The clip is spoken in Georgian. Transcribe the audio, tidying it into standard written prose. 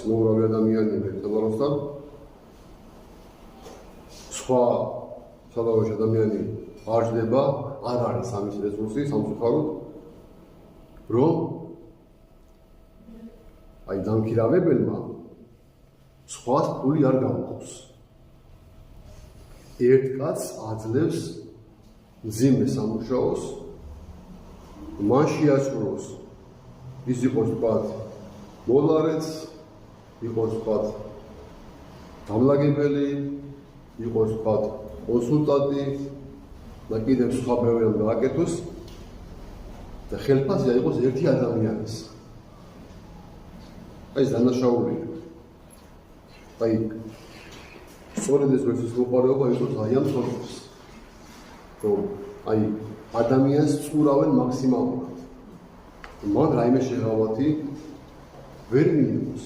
მოურავი ადამიანები ერთმანეთთან სხვა სალავაში ადამიანი არ ჯდება, არ არის ამის რესურსი სამწუხაროდ, რომ აი დამქირავებელმა სხვა ფული არ გამოყობს. ერთ კაცს აძლევს მძიმე სამუშაოს, მან შეასრულოს ის იყოს თქვა მოლარეც, იყოს თქვა დამლაგებელი, იყოს თქვა კონსულტანტი და კიდევ სხვა ბევრი რამ გააკეთოს და ხელფასი იყოს ერთი ადამიანის. აი ეს დანაშაულია. აი სწორედ ეს ვერსიის მოყარეობა იყოს აი ამ სოფლს. რომ აი ადამიანს წურავენ მაქსიმალურად. მან რაიმე შეღავათი ვერ მიიღოს.